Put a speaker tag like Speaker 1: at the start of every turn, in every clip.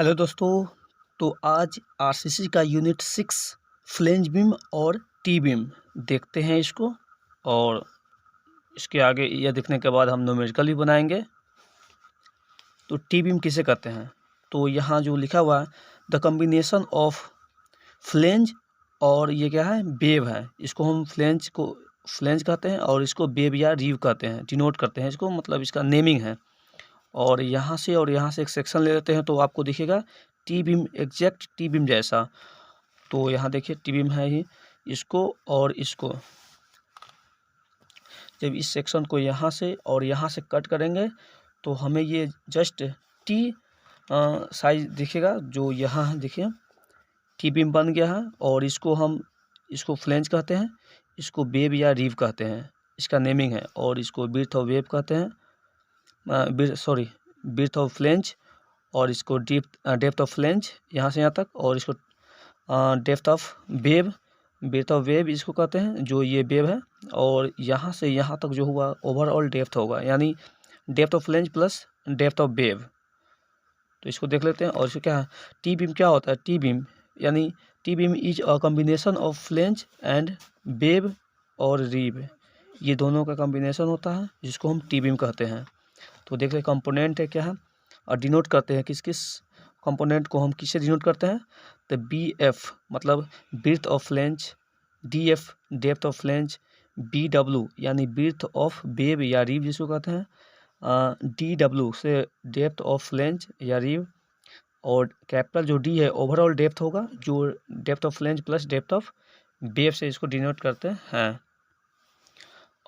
Speaker 1: Hello दोस्तों। तो आज आरसीसी का यूनिट 6 फ्लेंज बीम और टी बीम देखते हैं इसको, और इसके आगे यह देखने के बाद हम न्यूमेरिकल भी बनाएंगे। तो टी बीम किसे कहते हैं? तो यहाँ जो लिखा हुआ है, द कॉम्बिनेशन ऑफ फ्लेंज और ये क्या है, वेव है। इसको हम फ्लेंज कहते हैं और इसको वेव या रीव कहते हैं, डिनोट करते हैं इसको, मतलब इसका नेमिंग है। और यहाँ से एक सेक्शन ले लेते हैं तो आपको दिखेगा T beam, exact T beam जैसा। तो यहाँ देखिए टी बीम है ही, इसको और इसको जब इस सेक्शन को यहाँ से और यहाँ से कट करेंगे तो हमें ये जस्ट टी साइज दिखेगा, जो यहाँ देखिए टी बीम बन गया है। और इसको फ्लेंज कहते हैं, इसको वेव या रीव कहते हैं, इसका नेमिंग है। और इसको विड्थ ऑफ वेव कहते हैं, विड्थ ऑफ फ्लेंज, और इसको डेप्थ ऑफ फ्लेंज यहाँ से यहाँ तक, और इसको depth of wave, width of wave इसको कहते हैं, जो ये वेव है। और यहाँ से यहाँ तक जो हुआ ओवरऑल डेप्थ होगा, यानी depth of flange plus depth of wave. तो इसको देख लेते हैं। और इसको क्या है, टी बीम क्या होता है? टी बीम यानी T beam is a combination of flange and wave और रीव, ये दोनों का कॉम्बिनेशन होता है, जिसको हम टी बीम कहते हैं। तो देख ले कंपोनेंट है क्या है, और डिनोट करते हैं किस किस कंपोनेंट को हम किससे डिनोट करते हैं? तो बी एफ मतलब width of flange, D F depth of flange, B W यानी विड्थ ऑफ वेव या रीव जिसको कहते हैं, डी डब्ल्यू से डेप्थ ऑफ फ्लेंज या रीव, और कैपिटल जो डी है ओवरऑल डेप्थ होगा, जो depth of flange plus depth of wave से इसको डिनोट करते हैं।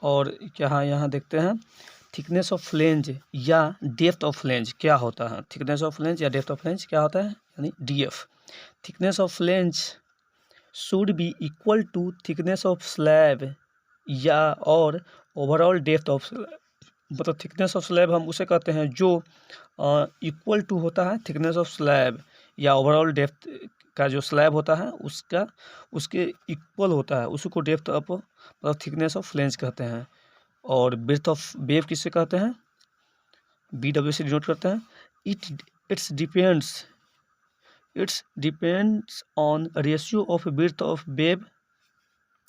Speaker 1: और क्या यहाँ देखते हैं थिकनेस ऑफ फ्लेंज या डेप्थ ऑफ फ्लेंज क्या होता है। थिकनेस ऑफ फ्लेंज या डेप्थ ऑफ फ्लेंज क्या होता है, यानी DF. Thickness of flange should be equal to thickness of slab या और ओवरऑल डेप्थ ऑफ, मतलब थिकनेस ऑफ स्लैब हम उसे कहते हैं जो इक्वल टू होता है थिकनेस ऑफ स्लैब या ओवरऑल डेप्थ का जो स्लैब होता है उसके इक्वल होता है, उसको डेप्थ ऑफ मतलब थिकनेस ऑफ फ्लेंज कहते हैं। और विड्थ ऑफ वेव किससे कहते हैं? बी डब्ल्यू से डिनोट करते हैं। It's depends on ratio of width of wave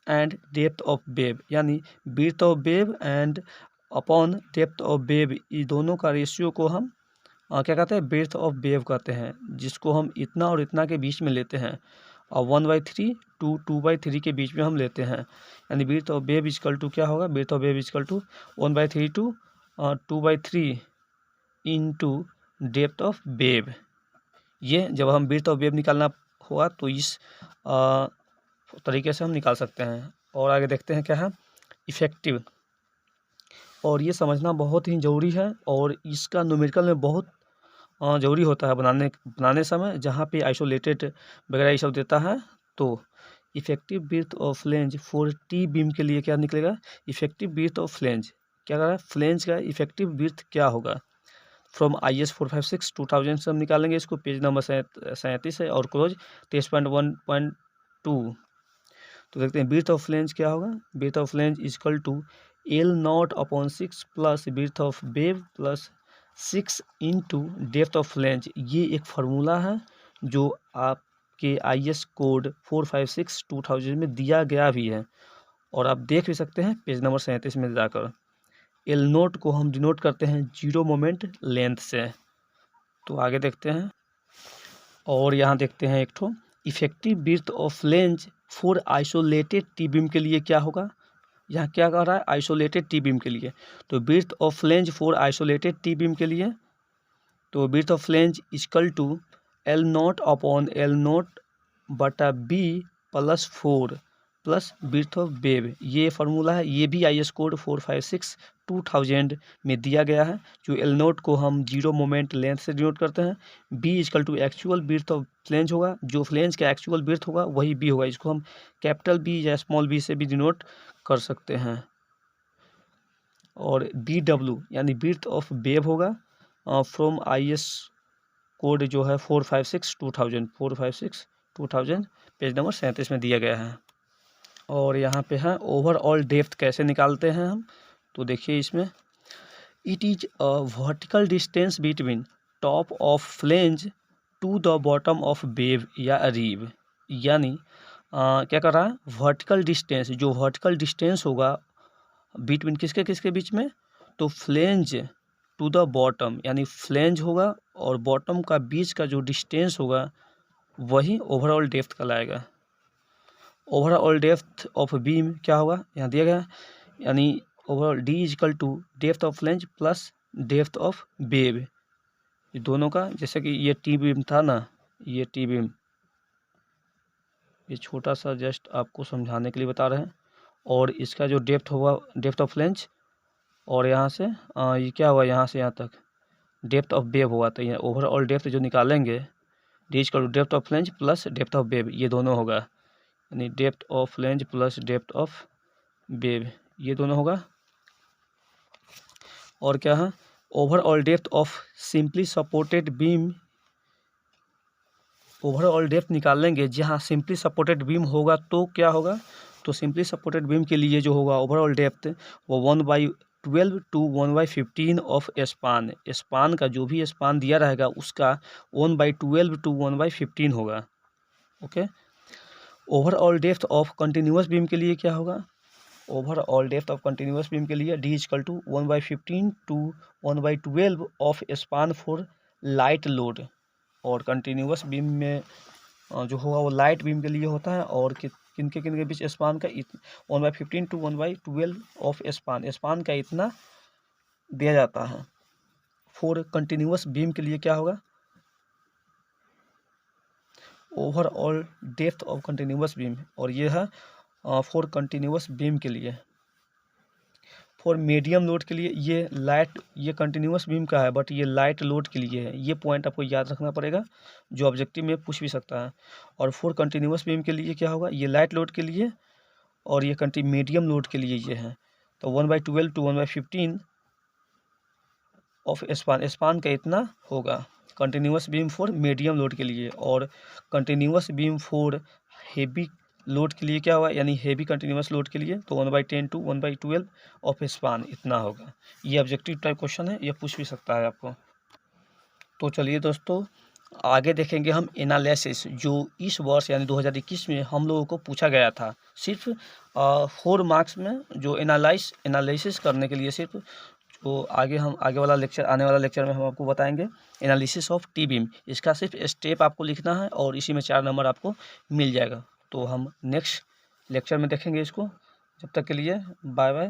Speaker 1: and depth of wave, यानी width of wave and upon depth of wave, ये दोनों का रेशियो को हम क्या कहते हैं? विड्थ ऑफ वेव कहते हैं, जिसको हम इतना और इतना के बीच में लेते हैं, और 1/3 टू 2/3 के बीच में हम लेते हैं। यानी width of web equal to क्या होगा? Width of web equal to 1/3 to 2/3 into depth of wave. ये जब हम विड्थ ऑफ वेव निकालना होगा तो इस तरीके से हम निकाल सकते हैं। और आगे देखते हैं क्या है, इफेक्टिव। और ये समझना बहुत ही ज़रूरी है, और इसका न्यूमेरिकल में बहुत ज़रूरी होता है बनाने समय, जहाँ पे आइसोलेटेड वगैरह ये सब देता है। तो effective width of flange for T beam के लिए क्या निकलेगा? इफेक्टिव विड्थ ऑफ फ्लेंज क्या कर रहा है, फ्लेंज का इफेक्टिव विड्थ क्या होगा? फ्रॉम IS 456 2000 से हम निकालेंगे इसको, पेज नंबर 37 है, और क्लोज 23.1.2। तो देखते हैं विड्थ ऑफ फ्लेंज क्या होगा। Width of flange equal to L0/6 plus width of web plus 6 into depth of flange. ये एक फार्मूला है जो आपके IS कोड 456 2000 में दिया गया भी है, और आप देख भी सकते हैं पेज नंबर 37 में जाकर। L0 को हम डिनोट करते हैं 0 मोमेंट लेंथ से। तो आगे देखते हैं, और यहाँ देखते हैं एक ठो effective width of flange for isolated T beam के लिए क्या होगा। यहाँ क्या कह रहा है? आइसोलेटेड टी बीम के लिए। तो width of flange for isolated T beam के लिए, तो width of flange equal to L0/L0/B plus 4 plus width of wave. ये फार्मूला है, ये भी IS कोड 456 2000 में दिया गया है। जो L0 को हम 0 मोमेंट लेंथ से डिनोट करते हैं, B equal to actual width of flange होगा, जो फ्लेंज का एक्चुअल विड्थ होगा वही B होगा। इसको हम कैपिटल B या स्मॉल b से भी डिनोट कर सकते हैं। और BW यानी विड्थ ऑफ वेव होगा फ्रॉम IS कोड जो है 456 2000 पेज नंबर 37 में दिया गया है। और यहाँ पे है ओवरऑल डेप्थ कैसे निकालते हैं हम। तो देखिए इसमें, it is a vertical distance between top of flange to the bottom of web या रीब, यानी क्या कर रहा है, वर्टिकल डिस्टेंस, जो वर्टिकल डिस्टेंस होगा बिटवीन किसके किसके बीच में, तो फ्लेंज टू द बॉटम, यानी फ्लेंज होगा और बॉटम का बीच का जो डिस्टेंस होगा वही ओवरऑल डेप्थ कहलाएगा। ओवरऑल डेप्थ ऑफ बीम क्या होगा, यहाँ दिया गया है, यानी overall D equal to depth of flange plus depth of wave, ये दोनों का, जैसे कि ये टी बीम था ना, ये टी बीम, ये छोटा सा जस्ट आपको समझाने के लिए बता रहे हैं, और इसका जो डेप्थ होगा डेप्थ ऑफ फ्लेंज, और यहाँ से ये क्या हुआ, यहाँ से यहाँ तक डेप्थ ऑफ वेव हुआ, तो ये ओवरऑल डेप्थ जो निकालेंगे D equal to depth of flange plus depth of wave, ये दोनों होगा, यानी depth of flange plus depth of wave, ये दोनों होगा। और क्या है, overall depth of simply supported beam, overall depth निकाल लेंगे जहाँ सिंपली सपोर्टेड बीम होगा तो क्या होगा, तो सिंपली सपोर्टेड बीम के लिए जो होगा ओवरऑल डेप्थ वो 1/12 टू 1/15 ऑफ स्पान, स्पान का जो भी स्पान दिया रहेगा उसका 1/12 टू 1/15 होगा। Okay, overall depth of continuous beam के लिए क्या होगा, overall depth of continuous beam के लिए D equal to 1/15 to 1/12 of span for light load, और कंटिन्यूस बीम में जो होगा वो लाइट बीम के लिए होता है, और किनके किनके बीच स्पान का 1/15 टू 1/12 ऑफ स्पान, स्पान का इतना दिया जाता है। फॉर कंटिन्यूस बीम के लिए क्या होगा, overall depth of continuous beam, और ये है फॉर कंटिन्यूस बीम के लिए। फॉर मीडियम लोड के लिए ये लाइट, ये कंटिन्यूस बीम का है बट ये लाइट लोड के लिए है, ये पॉइंट आपको याद रखना पड़ेगा, जो ऑब्जेक्टिव में पूछ भी सकता है। और फॉर कंटिन्यूस बीम के लिए क्या होगा, ये लाइट लोड के लिए, और ये मीडियम लोड के लिए ये है, तो 1/12 टू 1/15 ऑफ स्पान, स्पान का इतना होगा continuous beam for medium load के लिए। और continuous beam for heavy load के लिए क्या होगा, यानी हेवी कंटिन्यूस लोड के लिए तो 1/10 टू 1/12 ऑफ स्पान इतना होगा। ये ऑब्जेक्टिव टाइप क्वेश्चन है, ये पूछ भी सकता है आपको। तो चलिए दोस्तों आगे देखेंगे हम एनालिसिस, जो इस वर्ष यानी 2021 में हम लोगों को पूछा गया था, सिर्फ 4 मार्क्स में, जो एनालिसिस करने के लिए सिर्फ, तो आगे वाला लेक्चर, आने वाला लेक्चर में हम आपको बताएंगे एनालिसिस ऑफ टी बीम, इसका सिर्फ स्टेप आपको लिखना है और इसी में 4 नंबर आपको मिल जाएगा। तो हम नेक्स्ट लेक्चर में देखेंगे इसको, जब तक के लिए बाय बाय।